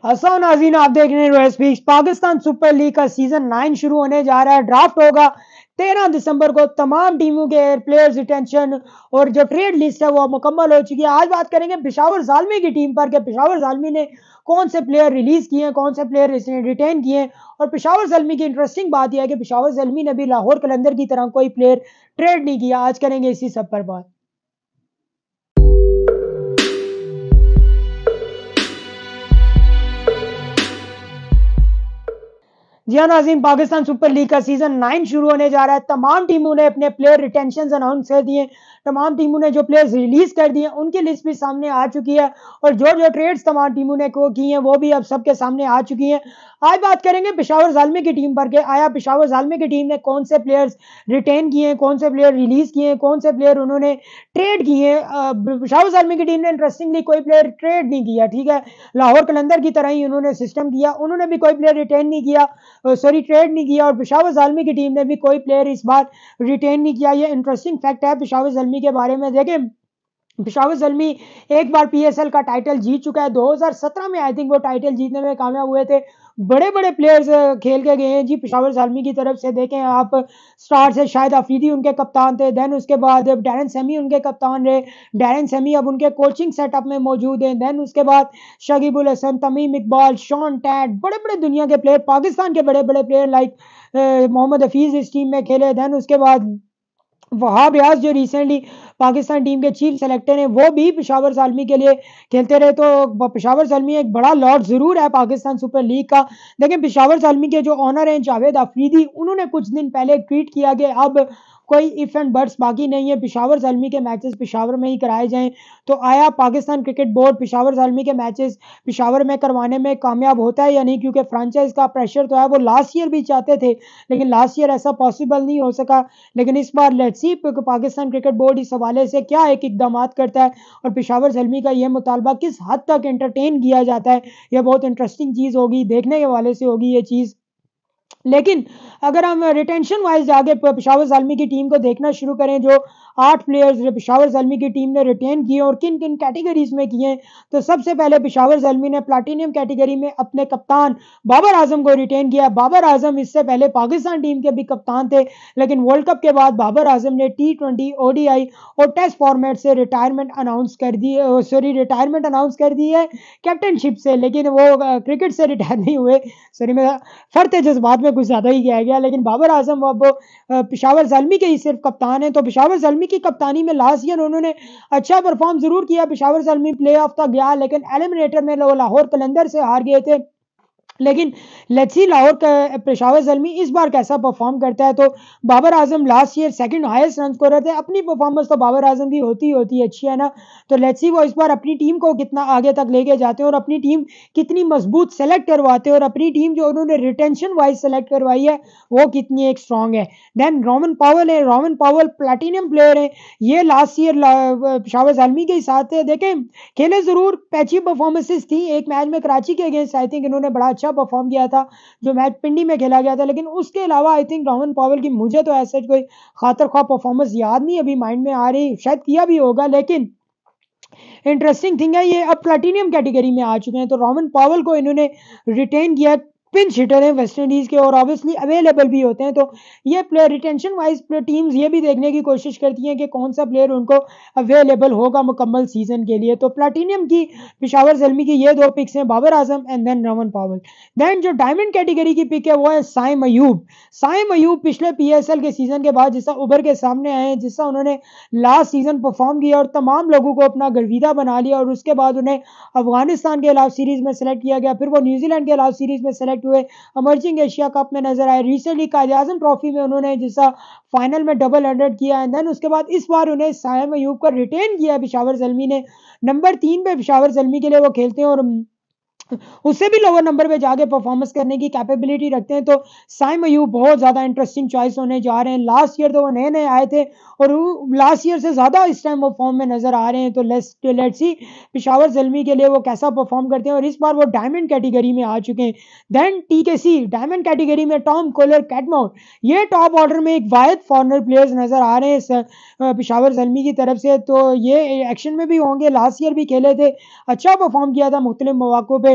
हसन नाज़रीन, आप देख रहे हैं स्पीक्स। पाकिस्तान सुपर लीग का सीजन 9 शुरू होने जा रहा है। ड्राफ्ट होगा 13 दिसंबर को। तमाम टीमों के प्लेयर्स रिटेंशन और जो ट्रेड लिस्ट है वो मुकम्मल हो चुकी है। आज बात करेंगे पेशावर ज़ालमी की टीम पर कि पेशावर ज़ालमी ने कौन से प्लेयर रिलीज किए हैं, कौन से प्लेयर रिटेन किए हैं। और पेशावर ज़ालमी की इंटरेस्टिंग बात यह है कि पेशावर ज़ालमी ने भी लाहौर कलंदर की तरह कोई प्लेयर ट्रेड नहीं किया। आज करेंगे इसी सब पर बात। जी हाँ नाज़रीन, पाकिस्तान सुपर लीग का सीजन 9 शुरू होने जा रहा है। तमाम टीमों ने अपने प्लेयर रिटेंशन अनाउंस कर दिए। तमाम टीमों ने जो प्लेयर्स रिलीज कर दिए उनकी लिस्ट भी सामने आ चुकी है और जो ट्रेड्स तमाम टीमों ने की हैं वो भी अब सबके सामने आ चुकी हैं। आज बात करेंगे पेशावर ज़ालमी की टीम पर कि आया पेशावर ज़ालमी की टीम ने कौन से प्लेयर्स रिटेन किए हैं, कौन से प्लेयर रिलीज किए हैं, कौन से प्लेयर उन्होंने ट्रेड किए हैं। पेशावर ज़ालमी की टीम ने इंटरेस्टिंगली कोई प्लेयर ट्रेड नहीं किया, ठीक है। लाहौर कलंदर की तरह ही उन्होंने सिस्टम किया, उन्होंने भी कोई प्लेयर रिटेन नहीं किया, ट्रेड नहीं किया। और पेशावर ज़ालमी की टीम ने भी कोई प्लेयर इस बार रिटेन नहीं किया। ये इंटरेस्टिंग फैक्ट है पेशावर ज़ालमी के बारे में। देखें, पेशावर ज़ालमी एक बार पीएसएल का टाइटल जीत चुका है। 2017 में आई थिंक वो टाइटल जीतने में कामयाब हुए थे। बड़े बड़े प्लेयर्स खेल के गए हैं जी पेशावर ज़ालमी की तरफ से। देखें आप, स्टार से शाहिद अफरीदी उनके कप्तान थे। देन उसके बाद डैरन सेमी उनके कप्तान रहे। डैरन सेमी अब उनके कोचिंग सेटअप में मौजूद हैं। देन उसके बाद शकीबुल हसन, तमीम इकबाल, शॉन टैट, बड़े बड़े दुनिया के प्लेयर, पाकिस्तान के बड़े बड़े प्लेयर लाइक मोहम्मद हफीज़ इस टीम में खेले। देन उसके बाद वहाब रियाज जो रिसेंटली पाकिस्तान टीम के चीफ सेलेक्टर हैं वो भी पेशावर ज़ालमी के लिए खेलते रहे। तो पेशावर ज़ालमी एक बड़ा लॉट ज़रूर है पाकिस्तान सुपर लीग का। देखिए, पेशावर ज़ालमी के जो ऑनर हैं जावेद अफरीदी, उन्होंने कुछ दिन पहले ट्वीट किया कि अब कोई इफ एंड बट्स बाकी नहीं है, पेशावर ज़ालमी के मैचेस पेशावर में ही कराए जाएं। तो आया पाकिस्तान क्रिकेट बोर्ड पेशावर ज़ालमी के मैचेस पेशावर में करवाने में कामयाब होता है या नहीं, क्योंकि फ्रेंचाइज का प्रेशर तो है। वो लास्ट ईयर भी चाहते थे लेकिन लास्ट ईयर ऐसा पॉसिबल नहीं हो सका। लेकिन इस बार let's see Pakistan cricket board इस हवाले से क्या एक इकदाम करता है और पेशावर ज़ालमी का यह मुतालबा किस हद तक एंटरटेन किया जाता है। यह बहुत इंटरेस्टिंग चीज़ होगी, देखने के हवाले से होगी ये चीज़। लेकिन अगर हम रिटेंशन वाइज आगे पेशावर ज़ालमी की टीम को देखना शुरू करें, जो 8 प्लेयर्स पेशावर ज़ालमी की टीम ने रिटेन किए और किन किन कैटेगरीज में किए हैं, तो सबसे पहले पेशावर ज़ालमी ने प्लैटिनम कैटेगरी में अपने कप्तान बाबर आजम को रिटेन किया। बाबर आजम इससे पहले पाकिस्तान टीम के भी कप्तान थे, लेकिन वर्ल्ड कप के बाद बाबर आजम ने T20, ODI और टेस्ट फॉर्मेट से रिटायरमेंट अनाउंस कर दी है कैप्टनशिप से। लेकिन वो क्रिकेट से रिटायर नहीं हुए। मैं फर्क जज्बात में कुछ ज़्यादा ही किया गया। लेकिन बाबर आजम अब पेशावर ज़ालमी के ही सिर्फ कप्तान हैं। तो पेशावर ज़ालमी की कप्तानी में लास्ट ईयर उन्होंने अच्छा परफॉर्म ज़रूर किया। पेशावर ज़ालमी प्ले ऑफ तक गया, लेकिन एलिमिनेटर में लाहौर कलंदर से हार गए थे। लेकिन लेट्स सी लाहौर का पेशावर ज़ालमी इस बार कैसा परफॉर्म करता है। तो Babar Azam last year second highest run scorer थे। अपनी परफॉर्मेंस तो बाबर आजम की होती है अच्छी, है ना। तो लेट्स सी वो इस बार अपनी टीम को कितना आगे तक लेके जाते हैं और अपनी टीम कितनी मजबूत सेलेक्ट करवाते हैं और अपनी टीम जो उन्होंने रिटेंशन वाइज सेलेक्ट करवाई है वो कितनी एक स्ट्रॉन्ग है। देन रोमन पावल है, रोमन पावल प्लैटिनम प्लेयर है। ये लास्ट ईयर पेशावर ज़ालमी के साथ थे। देखें, खेले जरूर, पैची परफॉर्मेंसेस थी। एक मैच में कराची के अगेंस्ट आई थिंक इन्होंने बड़ा परफॉर्म किया था जो मैच पिंडी में खेला गया था। लेकिन उसके अलावा आई थिंक रोमन पावल की मुझे तो ऐसा कोई खातर ख्वाह परफॉर्मेंस याद नहीं अभी माइंड में आ रही, शायद किया भी होगा। लेकिन इंटरेस्टिंग थिंग है ये अब प्लैटिनियम कैटेगरी में आ चुके हैं। तो रोमन पावल को इन्होंने रिटेन किया। पिंच हिटर हैं वेस्ट इंडीज के और ऑब्वियसली अवेलेबल भी होते हैं। तो ये प्लेयर रिटेंशन वाइज टीम्स ये भी देखने की कोशिश करती हैं कि कौन सा प्लेयर उनको अवेलेबल होगा मुकम्मल सीजन के लिए। तो प्लैटिनियम की पेशावर ज़ालमी की ये 2 पिक्स हैं, Babar Azam and then Roman पावल। देन जो डायमंड कैटेगरी की पिक है वो है साइम अयूब। साइम अयूब पिछले पीएसएल के सीजन के बाद जिसका उभर के सामने आए हैं, जिसका उन्होंने लास्ट सीजन परफॉर्म किया और तमाम लोगों को अपना गर्विदा बना लिया। और उसके बाद उन्हें अफगानिस्तान के खिलाफ सीरीज में सेलेक्ट किया गया, फिर वो न्यूजीलैंड के खिलाफ सीरीज में सेलेक्ट हुए, अमर्जिंग एशिया कप में नजर आए, रिसेंटली कायद-ए-आज़म ट्रॉफी में उन्होंने जिसका फाइनल में डबल 100 किया एंड देन उसके बाद इस बार उन्हें साइम अयूब को रिटेन किया पेशावर ज़ालमी ने। नंबर 3 पे पेशावर ज़ालमी के लिए वो खेलते हैं और उससे भी लोअर नंबर पे जाके परफॉर्मेंस करने की कैपेबिलिटी रखते हैं। तो साइम अयूब बहुत ज़्यादा इंटरेस्टिंग चॉइस होने जा रहे हैं। लास्ट ईयर तो वो नए नए आए थे और लास्ट ईयर से ज़्यादा इस टाइम वो फॉर्म में नज़र आ रहे हैं। तो लेट्स सी पेशावर ज़ालमी के लिए वो कैसा परफॉर्म करते हैं और इस बार वो डायमंड कैटेगरी में आ चुके हैं। देन TKC डायमंड कैटेगरी में टॉम कोलर कैटमोर, ये टॉप ऑर्डर में एक वाहिद फॉरनर प्लेयर्स नज़र आ रहे हैं पेशावर ज़ालमी की तरफ से। तो ये एक्शन में भी होंगे, लास्ट ईयर भी खेले थे, अच्छा परफॉर्म किया था मुख्तलिफ मौक़ों पे।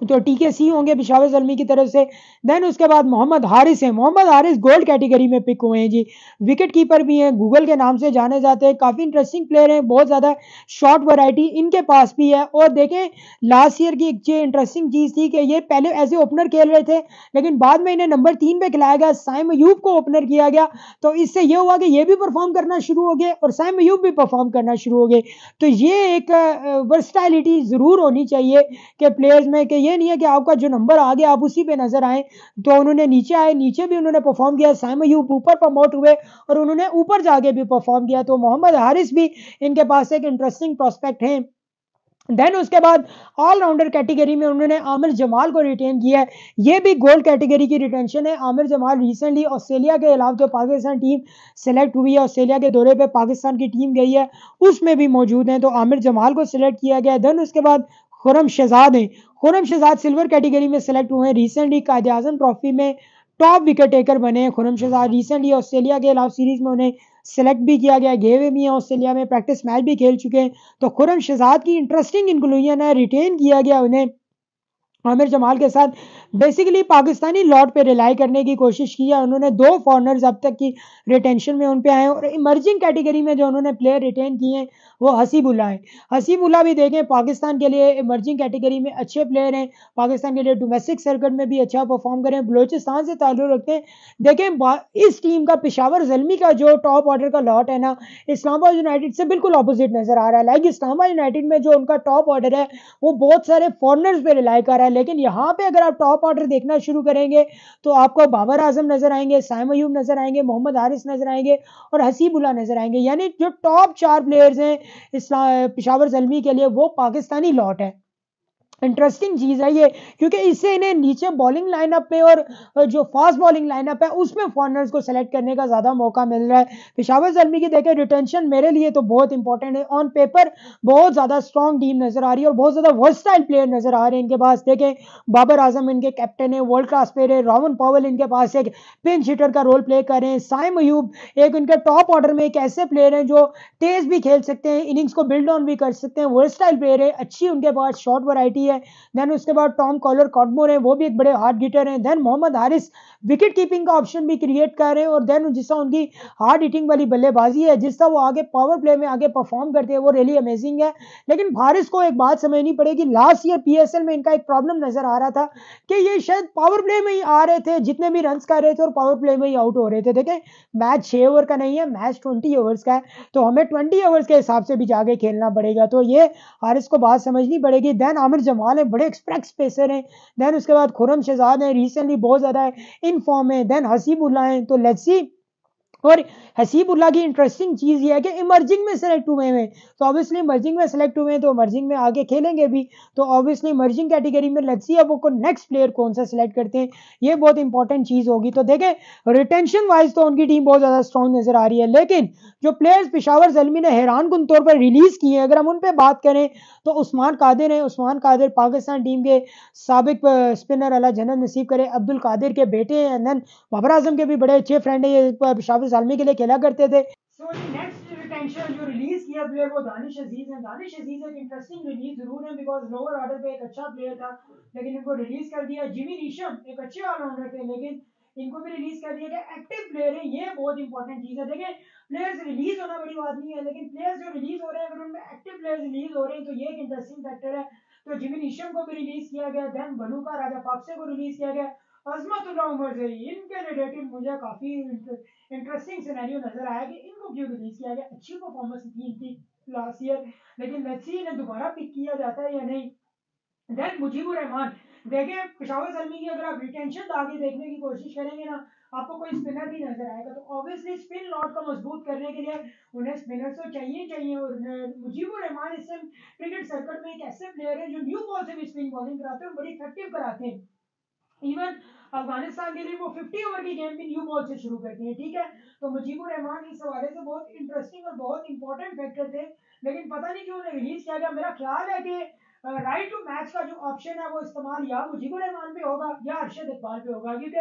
तो टीकेसी होंगे पेशावर ज़ल्मी की तरफ से। देन उसके बाद मोहम्मद हारिस हैं, मोहम्मद हारिस गोल्ड कैटेगरी में पिक हुए हैं जी। विकेट कीपर भी हैं, गूगल के नाम से जाने जाते हैं, काफ़ी इंटरेस्टिंग प्लेयर हैं, बहुत ज़्यादा शॉट वैरायटी इनके पास भी है। और देखें लास्ट ईयर की एक इंटरेस्टिंग चीज़ थी कि ये पहले एज ए ओपनर खेल रहे थे, लेकिन बाद में इन्हें नंबर 3 पे खिलाया गया, साइम अयूब को ओपनर किया गया, तो इससे ये हुआ कि ये भी परफॉर्म करना शुरू हो गए और साइम अयूब भी परफॉर्म करना शुरू हो गए। तो ये एक वर्सटैलिटी ज़रूर होनी चाहिए कि प्लेयर्स में, कि ये नहीं है कि आपका जो नंबर आ गया आप उसी पे नजर आए। तो उन्होंने नीचे आए, नीचे भी उन्होंने परफॉर्म किया, साइम अयूब ऊपर प्रमोट हुए और उन्होंने ऊपर जाके भी परफॉर्म किया। तो मोहम्मद हारिस भी इनके पास एक इंटरेस्टिंग प्रोस्पेक्ट है। देन उसके बाद ऑलराउंडर कैटेगरी में उन्होंने आमिर जमाल को रिटेन किया है, ये भी गोल्ड कैटेगरी की रिटेंशन है। आमिर जमाल रिसेंटली ऑस्ट्रेलिया के अलावा जो पाकिस्तान टीम सेलेक्ट हुई है, ऑस्ट्रेलिया के दौरे पे पाकिस्तान की टीम गई है, उसमें भी मौजूद हैं, तो आमिर जमाल को सिलेक्ट किया गया। देन उसके बाद खुरम शहजाद हैं, खुरम शहजाद सिल्वर कैटेगरी में सेलेक्ट हुए हैं, रिसेंटली कायद आजम ट्रॉफी में टॉप विकेट टेकर बने हैं खुरम शहजाद। रिसेंटली ऑस्ट्रेलिया के अलावा सीरीज में उन्हें सेलेक्ट भी किया गया, गए हुए भी हैं ऑस्ट्रेलिया में, प्रैक्टिस मैच भी खेल चुके हैं। तो खुरम शहजाद की इंटरेस्टिंग इंक्लूजन है, रिटेन किया गया उन्हें आमिर जमाल के साथ। बेसिकली पाकिस्तानी लॉट पे रिलाई करने की कोशिश की है उन्होंने, 2 फॉरनर्स अब तक की रिटेंशन में उन पे आए हैं। और इमर्जिंग कैटेगरी में जो उन्होंने प्लेयर रिटेन किए हैं वो हसीबुल्ला है। हसीबुल्ला भी देखें पाकिस्तान के लिए इमर्जिंग कैटेगरी में अच्छे प्लेयर हैं, पाकिस्तान के लिए डोमेस्टिक सर्किट में भी अच्छा परफॉर्म करें, बलोचिस्तान से ताल्लुक रखते हैं। देखें इस टीम का पेशावर ज़ल्मी का जो टॉप ऑर्डर का लॉट है ना, इस्लामाबाद यूनाइटेड से बिल्कुल अपोजिट नजर आ रहा है। लाइक इस्लामाबाद यूनाइटेड में जो उनका टॉप ऑर्डर है वो बहुत सारे फॉरनर्स पे रिलाई कर रहा है, लेकिन यहाँ पे अगर आप टॉप ऑर्डर देखना शुरू करेंगे तो आपको बाबर आजम नजर आएंगे, साइम अयूब नजर आएंगे, मोहम्मद हारिस नजर आएंगे और हसीबुल्ला नजर आएंगे। यानी जो टॉप 4 प्लेयर्स हैं पेशावर ज़ल्मी के लिए वो पाकिस्तानी लॉट है। इंटरेस्टिंग चीज है ये, क्योंकि इससे इन्हें नीचे बॉलिंग लाइनअप पे और जो फास्ट बॉलिंग लाइनअप है उसमें फॉरनर्स को सेलेक्ट करने का ज्यादा मौका मिल रहा है। पेशावर ज़ल्मी की देखें रिटेंशन मेरे लिए तो बहुत इंपॉर्टेंट है, ऑन पेपर बहुत ज्यादा स्ट्रॉन्ग टीम नजर आ रही है और बहुत ज्यादा वर्सटाइल प्लेयर नजर आ रहे हैं इनके पास। देखें बाबर आजम इनके कैप्टन है, वर्ल्ड क्लास प्लेयर है, रॉमन पॉवेल इनके पास एक पिंच हिटर का रोल प्ले कर रहे हैं, साइम अयूब एक इनके टॉप ऑर्डर में एक ऐसे प्लेयर हैं जो तेज भी खेल सकते हैं, इनिंग्स को बिल्ड ऑन भी कर सकते हैं, वर्सटाइल प्लेयर है, अच्छी उनके पास शॉट वैरायटी है। देन उसके बाद टॉम कॉलर कॉटमोर है, वो भी एक बड़े हार्ड हिटर हैं। Then Mohammad Haris wicket keeping का ऑप्शन भी क्रिएट कर रहे हैं और देन जिस उनकी हार्ड हिटिंग वाली बल्लेबाजी है, जिस वो आगे पावर प्ले में आगे परफॉर्म करते हैं वो रियली अमेजिंग है। लेकिन हारिस को एक बात समझनी पड़ेगी, लास्ट ईयर पीएसएल में इनका एक प्रॉब्लम नजर आ रहा था कि ये शायद पावर प्ले में ही आ रहे थे, जितने भी रन कर रहे थे और पावर प्ले में ही आउट हो रहे थे। देखें मैच 6 ओवर का नहीं है, मैच 20 ओवर्स का है, तो हमें 20 ओवर्स के हिसाब से भी जाके खेलना पड़ेगा, तो ये हारिस को बात समझनी पड़ेगी। देन आमिर जमाल है, बड़े एक्सप्रेस पेसर हैं। देन उसके बाद खुरम शहजाद है, रिसेंटली बहुत ज्यादा इन फॉर्म है। देन हसीबुल्ला है, तो लेट्स सी। और हसीबुल्ला की इंटरेस्टिंग चीज ये है कि इमर्जिंग में सेलेक्ट हुए हैं, तो ऑब्वियसली इमर्जिंग में सेलेक्ट हुए हैं तो इमर्जिंग में आगे खेलेंगे भी, तो ऑब्वियसली इमर्जिंग कैटेगरी में लेट्स सी अब वो नेक्स्ट प्लेयर कौन सा सिलेक्ट करते हैं, ये बहुत इंपॉर्टेंट चीज होगी। तो देखें रिटेंशन वाइज तो उनकी टीम बहुत ज्यादा स्ट्रॉन्ग नजर आ रही है, लेकिन जो प्लेयर्स पेशावर ज़ल्मी ने हैरान कुन तौर पर रिलीज किए हैं अगर हम उन पर बात करें तो उस्मान कादिर है। उस्मान कादिर पाकिस्तान टीम के साबिक स्पिनर, अल्लाह जन्नत नसीब करे, अब्दुल कादिर के बेटे हैं। देन बाबर आजम के भी बड़े अच्छे फ्रेंड है, ये पेशावर ज़ल्मी के लिए खेला करते थे। सो नेक्स्ट रिटेंशन जो रिलीज किया प्लेयर वो दानिश अजीज है। दानिश अजीज एक इंटरेस्टिंग रिलीज जरूर है, बिकॉज लोअर ऑर्डर पे एक अच्छा प्लेयर था लेकिन इनको रिलीज कर दिया। जिमी नीशम एक अच्छे ऑलराउंडर थे लेकिन इनको भी रिलीज कर दिया गया, एक्टिव प्लेयर है, ये बहुत इंपॉर्टेंट चीज है। देखिए प्लेयर्स रिलीज होना बड़ी बात नहीं है, लेकिन प्लेयर्स जो रिलीज हो रहे हैं अगर उनमें एक्टिव प्लेयर्स रिलीज हो रहे हैं तो ये एक इंटरेस्टिंग फैक्टर है। तो जिमी नीशम को भी रिलीज किया गया, देन बनुका राजा पाक्से को रिलीज किया गया, अजमतुल्लाह उमर से इनके रिलेटेड मुझे काफी इंटरेस्टिंग सिनेरियो नजर आया कि इनको क्यों रिलीज किया गया, अच्छी परफॉर्मेंस थी इनकी लास्ट ईयर, लेकिन लेट्स सी इन्हें दोबारा पिक किया जाता है या नहीं। देन मुजीबुर रहमान, देखिए पेशावर ज़ल्मी की अगर आप रिटेंशन आगे देखने की कोशिश करेंगे ना आपको कोई स्पिनर भी नजर आएगा, तो ऑब्वियसली स्पिन लॉट को मजबूत करने के लिए उन्हें स्पिनर्स तो चाहिए चाहिए। और मुजीबुर रहमान इस क्रिकेट सर्कट में एक ऐसे प्लेयर है जो न्यू बॉल से भी स्पिन बॉलिंग कराते हैं और बड़ी इफेक्टिव कराते हैं। इवन अफगानिस्तान के लिए वो 50 ओवर की गेम भी न्यू बॉल से शुरू करती है, ठीक है। तो मुजीबुर रहमान इस हवाले से बहुत इंटरेस्टिंग और बहुत इंपॉर्टेंट फैक्टर थे, लेकिन पता नहीं क्यों उन्हें रिलीज किया गया। मेरा ख्याल है कि राइट टू मैच का जो ऑप्शन है वो इस्तेमाल या मुजीबुर रहमान पे होगा या अरशद इकबाल पे होगा, क्योंकि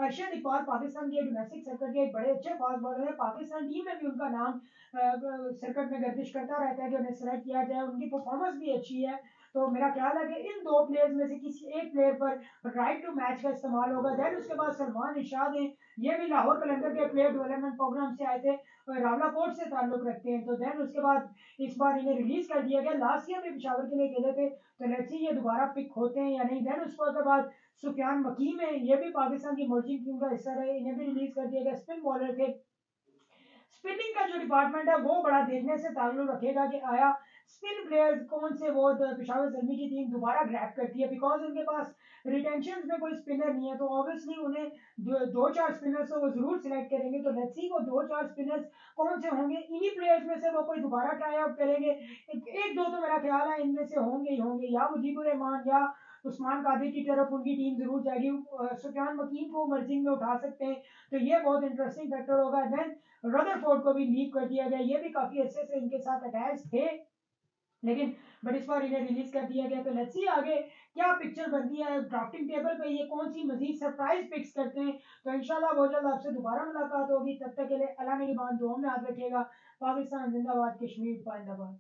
अरशद इकबाल पाकिस्तान के डोमेस्टिक सर्कट के एक बड़े अच्छे फास्ट बॉलर है, पाकिस्तान टीम में भी उनका नाम सर्कट में गर्दिश करता रहता है कि उन्हें सेलेक्ट किया जाए, उनकी परफॉर्मेंस भी अच्छी है। तो मेरा ख्याल है कि इन दो प्लेयर्स में से किसी एक प्लेयर पर राइट टू मैच का इस्तेमाल होगा। देन उसके बाद सलमान इरशाद हैं, ये भी लाहौर कलंदर के प्लेयर डेवलपमेंट प्रोग्राम से आए थे, रावलाकोट से ताल्लुक रखते हैं। तो देन उसके बाद इस बार इन्हें रिलीज कर दिया गया। लास्ट ईयर भी पेशावर के लिए खेले थे, तो लेट्स सी ये दोबारा पिक होते हैं या नहीं। देन उसके बाद सुफियान मकीम है, ये भी पाकिस्तान की इमर्जिंग टीम का हिस्सा रहे, इन्हें भी रिलीज कर दिया गया। स्पिन बॉलर थे। स्पिनिंग का जो डिपार्टमेंट है वो बड़ा देखने से ताल्लुक रखेगा कि आया स्पिन प्लेयर्स कौन से वो पेशावर जल्मी की टीम दोबारा ग्रैब करती है, बिकॉज उनके पास रिटेंशन में कोई स्पिनर नहीं है, तो ऑब्वियसली उन्हें दो चार स्पिनर्स वो जरूर सिलेक्ट करेंगे। तो लेट्स सी वो दो चार स्पिनर्स कौन से होंगे, इन्हीं प्लेयर्स में से वो कोई दोबारा ट्राई आउट करेंगे। एक दो तो मेरा ख्याल है इनमें से होंगे ही होंगे, या मुजीबुर रहमान या उस्मान कादिर की तरफ उनकी टीम जरूर जाएगी। सुफियान मकीन को मर्जिंग में उठा सकते हैं, तो ये बहुत इंटरेस्टिंग फैक्टर होगा। देन रदरफोर्ड को भी लीव कर दिया गया, ये भी काफी अच्छे से इनके साथ अटैच थे, लेकिन बट इस बार इन्हें रिलीज कर दिया गया। तो लेट्स सी आगे क्या पिक्चर बनती है ड्राफ्टिंग टेबल पे, ये कौन सी मजीद सरप्राइज पिक्स करते हैं। तो इंशाल्लाह बहुत जल्द आपसे दोबारा मुलाकात होगी, तब तक के लिए अल्लाह मेरी बात दुआ में याद रखिएगा। पाकिस्तान जिंदाबाद, कश्मीर जिंदाबाद।